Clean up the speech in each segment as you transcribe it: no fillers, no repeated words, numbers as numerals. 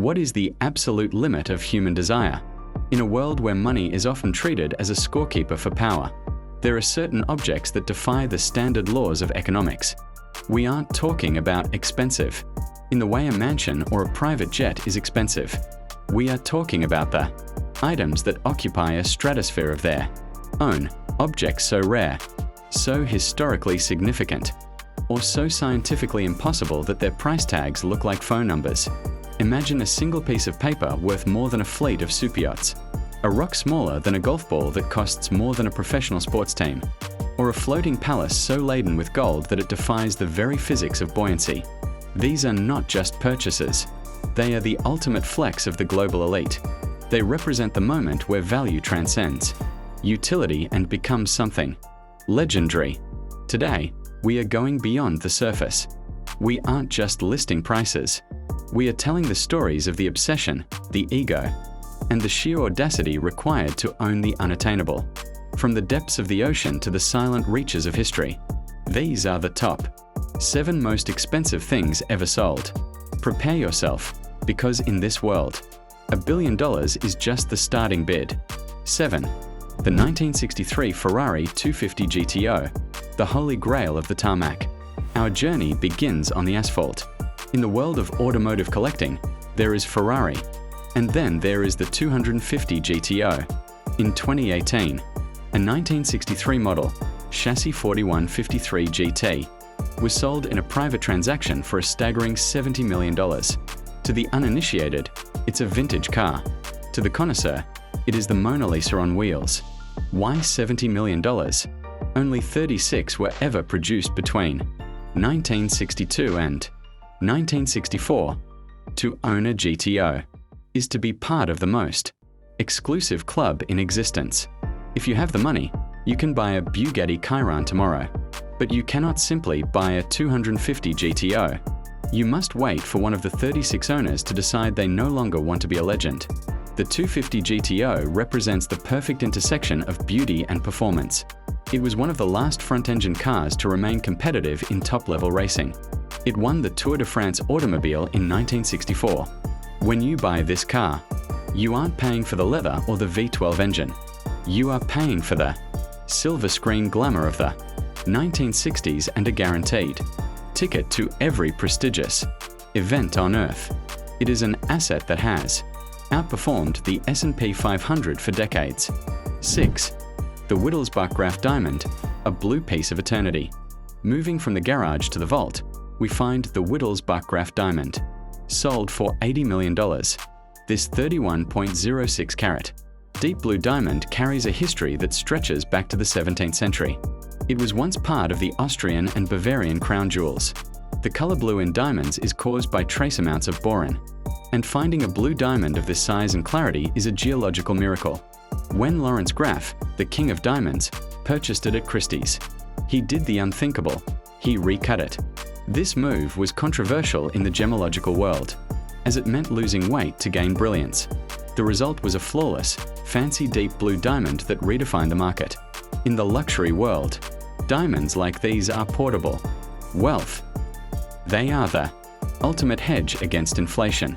What is the absolute limit of human desire? In a world where money is often treated as a scorekeeper for power, there are certain objects that defy the standard laws of economics. We aren't talking about expensive, in the way a mansion or a private jet is expensive. We are talking about the items that occupy a stratosphere of their own, objects so rare, so historically significant, or so scientifically impossible that their price tags look like phone numbers. Imagine a single piece of paper worth more than a fleet of superyachts, a rock smaller than a golf ball that costs more than a professional sports team, or a floating palace so laden with gold that it defies the very physics of buoyancy. These are not just purchases. They are the ultimate flex of the global elite. They represent the moment where value transcends utility and becomes something legendary. Today, we are going beyond the surface. We aren't just listing prices. We are telling the stories of the obsession, the ego, and the sheer audacity required to own the unattainable. From the depths of the ocean to the silent reaches of history, these are the top 7 most expensive things ever sold. Prepare yourself, because in this world, $1 billion is just the starting bid. 7. The 1963 Ferrari 250 GTO, the holy grail of the tarmac. Our journey begins on the asphalt. In the world of automotive collecting, there is Ferrari, and then there is the 250 GTO. In 2018, a 1963 model, chassis 4153 GT, was sold in a private transaction for a staggering $70 million. To the uninitiated, it's a vintage car. To the connoisseur, it is the Mona Lisa on wheels. Why $70 million? Only 36 were ever produced between 1962 and 1964. To own a GTO is to be part of the most exclusive club in existence. If you have the money, you can buy a Bugatti Chiron tomorrow, but you cannot simply buy a 250 GTO. You must wait for one of the 36 owners to decide they no longer want to be a legend. The 250 GTO represents the perfect intersection of beauty and performance. It was one of the last front-engine cars to remain competitive in top-level racing. It won the Tour de France automobile in 1964. When you buy this car, you aren't paying for the leather or the V12 engine. You are paying for the silver screen glamour of the 1960s and a guaranteed ticket to every prestigious event on Earth. It is an asset that has outperformed the S&P 500 for decades. 6. The Wittelsbach diamond, a blue piece of eternity. Moving from the garage to the vault, we find the Wittelsbach diamond, sold for $80 million. This 31.06 carat deep blue diamond carries a history that stretches back to the 17th century. It was once part of the Austrian and Bavarian crown jewels. The color blue in diamonds is caused by trace amounts of boron, and finding a blue diamond of this size and clarity is a geological miracle. When Lawrence Graff, the king of diamonds, purchased it at Christie's, he did the unthinkable. He recut it. This move was controversial in the gemological world, as it meant losing weight to gain brilliance. The result was a flawless, fancy deep blue diamond that redefined the market. In the luxury world, diamonds like these are portable wealth. They are the ultimate hedge against inflation.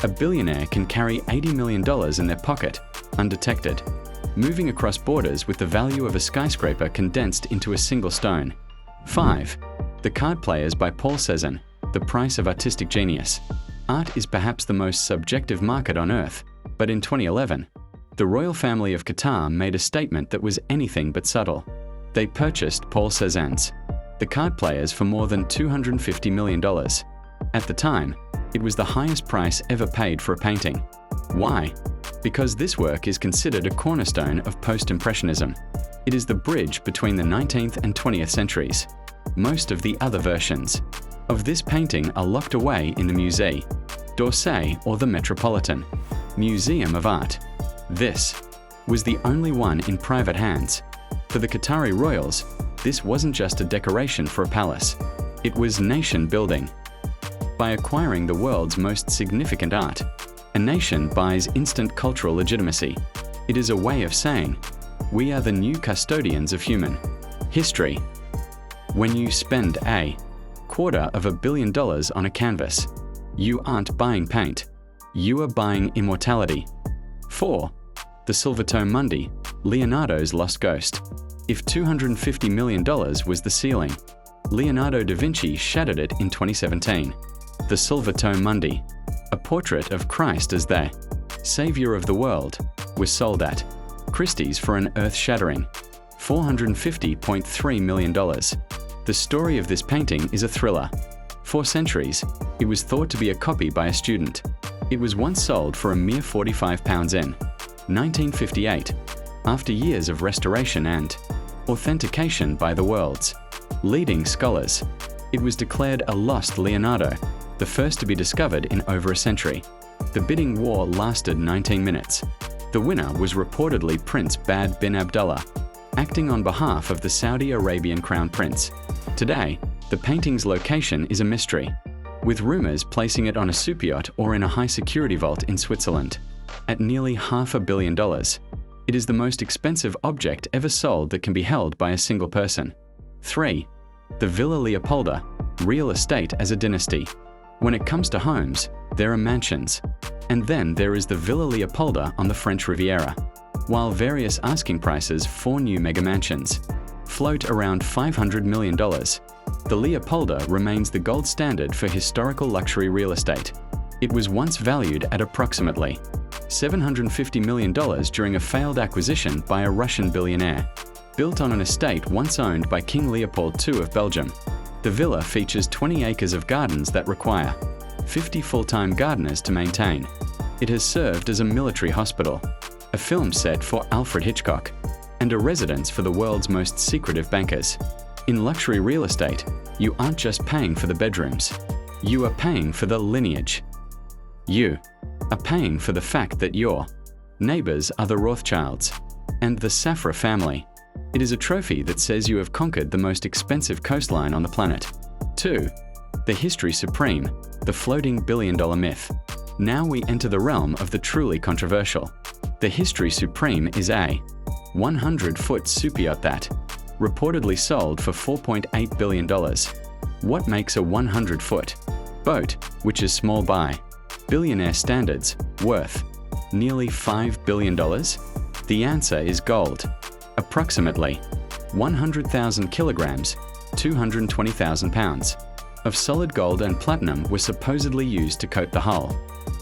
A billionaire can carry $80 million in their pocket, undetected, moving across borders with the value of a skyscraper condensed into a single stone. 5. The Card Players by Paul Cézanne, the price of artistic genius. Art is perhaps the most subjective market on Earth, but in 2011, the royal family of Qatar made a statement that was anything but subtle. They purchased Paul Cézanne's The Card Players for more than $250 million. At the time, it was the highest price ever paid for a painting. Why? Because this work is considered a cornerstone of post-impressionism. It is the bridge between the 19th and 20th centuries. Most of the other versions of this painting are locked away in the Musée d'Orsay or the Metropolitan Museum of Art. This was the only one in private hands. For the Qatari royals, this wasn't just a decoration for a palace. It was nation building. By acquiring the world's most significant art, a nation buys instant cultural legitimacy. It is a way of saying, we are the new custodians of human history. When you spend $250 million on a canvas, you aren't buying paint. You are buying immortality. 4. The Silvertone Mundi, Leonardo's lost ghost. If $250 million was the ceiling, Leonardo da Vinci shattered it in 2017. The Silvertone Mundi, a portrait of Christ as the Savior of the world, was sold at Christie's for an earth-shattering $450.3 million. The story of this painting is a thriller. For centuries, it was thought to be a copy by a student. It was once sold for a mere £45 in 1958, after years of restoration and authentication by the world's leading scholars. It was declared a lost Leonardo, the first to be discovered in over a century. The bidding war lasted 19 minutes. The winner was reportedly Prince Bad bin Abdullah, acting on behalf of the Saudi Arabian Crown Prince. Today, the painting's location is a mystery, with rumors placing it on a superyacht or in a high-security vault in Switzerland. At nearly $500 million, it is the most expensive object ever sold that can be held by a single person. 3. The Villa Leopolda, real estate as a dynasty. When it comes to homes, there are mansions. And then there is the Villa Leopolda on the French Riviera. While various asking prices for new mega-mansions float around $500 million, the Leopolda remains the gold standard for historical luxury real estate. It was once valued at approximately $750 million during a failed acquisition by a Russian billionaire. Built on an estate once owned by King Leopold II of Belgium, the villa features 20 acres of gardens that require 50 full-time gardeners to maintain. It has served as a military hospital, a film set for Alfred Hitchcock, and a residence for the world's most secretive bankers. In luxury real estate, you aren't just paying for the bedrooms. You are paying for the lineage. You are paying for the fact that your neighbors are the Rothschilds and the Safra family. It is a trophy that says you have conquered the most expensive coastline on the planet. 2. The History Supreme, the floating billion-dollar myth. Now we enter the realm of the truly controversial. The History Supreme is a 100-foot superyacht that reportedly sold for $4.8 billion. What makes a 100-foot boat, which is small by billionaire standards, worth nearly $5 billion? The answer is gold. Approximately 100,000 kilograms, 220,000 pounds, of solid gold and platinum were supposedly used to coat the hull,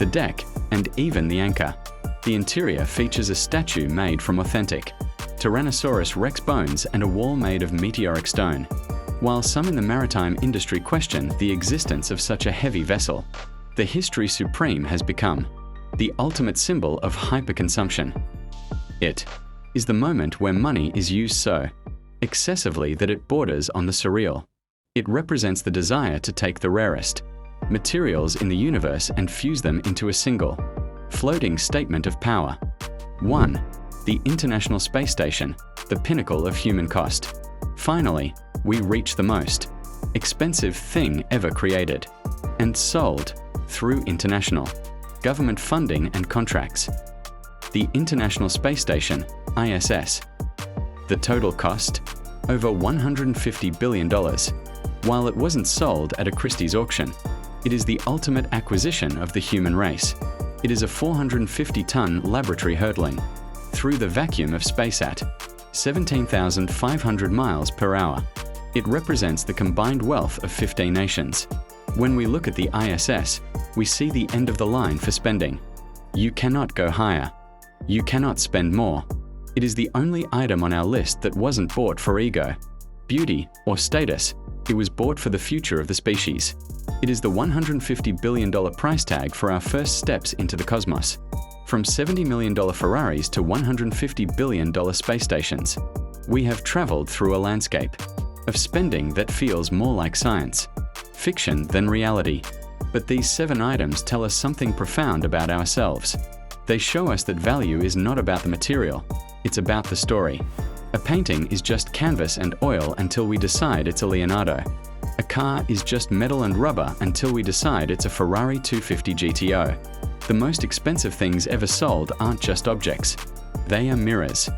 the deck, and even the anchor. The interior features a statue made from authentic Tyrannosaurus Rex bones and a wall made of meteoric stone. While some in the maritime industry question the existence of such a heavy vessel, the History Supreme has become the ultimate symbol of hyperconsumption. It is the moment where money is used so excessively that it borders on the surreal. It represents the desire to take the rarest materials in the universe and fuse them into a single, floating statement of power. 1. The International Space Station, the pinnacle of human cost. Finally, we reach the most expensive thing ever created and sold through international government funding and contracts. The International Space Station, ISS. The total cost? Over $150 billion. While it wasn't sold at a Christie's auction, it is the ultimate acquisition of the human race. It is a 450-ton laboratory hurtling through the vacuum of space at 17,500 miles per hour. It represents the combined wealth of 15 nations. When we look at the ISS, we see the end of the line for spending. You cannot go higher. You cannot spend more. It is the only item on our list that wasn't bought for ego, beauty, or status. It was bought for the future of the species. It is the $150 billion price tag for our first steps into the cosmos. From $70 million Ferraris to $150 billion space stations, we have traveled through a landscape of spending that feels more like science fiction than reality. But these 7 items tell us something profound about ourselves. They show us that value is not about the material, it's about the story. A painting is just canvas and oil until we decide it's a Leonardo. A car is just metal and rubber until we decide it's a Ferrari 250 GTO. The most expensive things ever sold aren't just objects. They are mirrors.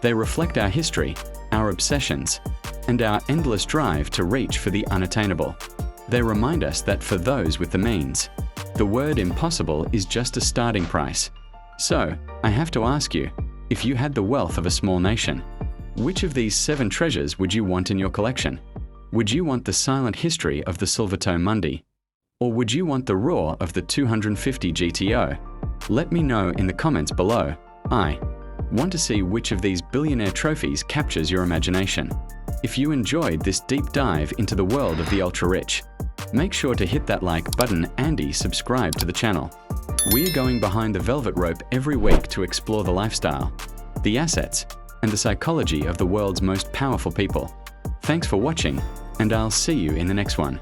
They reflect our history, our obsessions, and our endless drive to reach for the unattainable. They remind us that for those with the means, The word impossible is just a starting price. So, I have to ask you, if you had the wealth of a small nation, which of these 7 treasures would you want in your collection? Would you want the silent history of the Silvertoe Mundi? Or would you want the roar of the 250 GTO? Let me know in the comments below. I want to see which of these billionaire trophies captures your imagination. If you enjoyed this deep dive into the world of the ultra-rich, make sure to hit that like button and subscribe to the channel. We're going behind the velvet rope every week to explore the lifestyle, the assets, and the psychology of the world's most powerful people. Thanks for watching, and I'll see you in the next one.